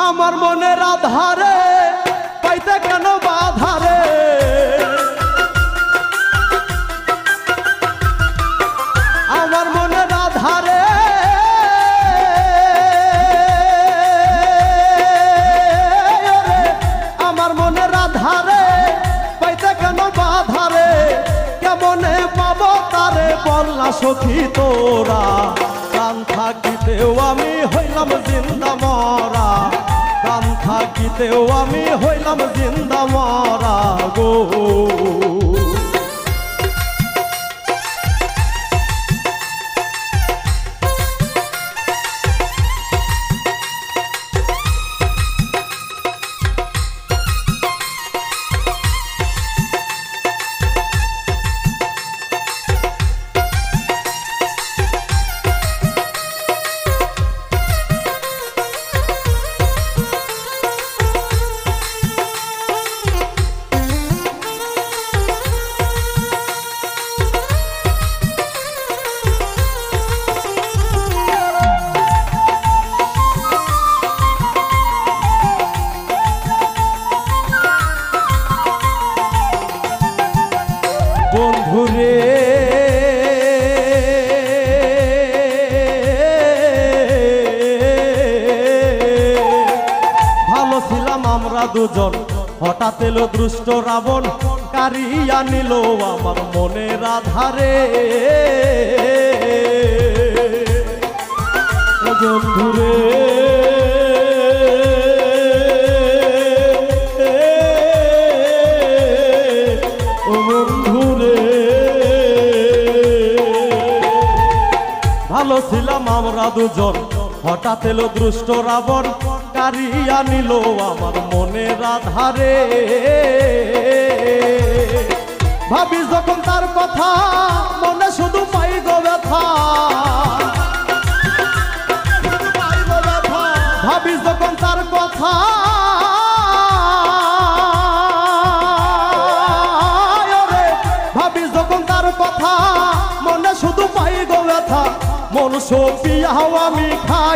আমার মনের আধারে পাইতে কেন বাধারে আমার মনের আধারে আমার মনের আধারে পাইতে কেন বাধারে কেমনে পাবো তারে বললা সখী তোরা প্রাণ থাকিতেও আমি হইলাম জিন্দা মরা প্রাণ থাকিতেও আমি হইলাম জিন্দা মরা গো বন্ধুরে ভালো ছিলাম আমরা দুজন হঠাৎ এলো দুষ্ট রাবণ কারিয়া নিল আমার মনের আধারে বন্ধুরে ভালো ছিলাম আমরা দুজন হঠাৎ এলো দুষ্ট রাবণ কারিয়া নিল আমার মনের আধারে ভাবি যখন তার কথা মনে শুধু পাই গো ব্যথা ভাবি যখন তার কথা ভাবি যখন তার কথা মনে শুধু পাই গো ব্যথা মন সপিয়াও আমি খাই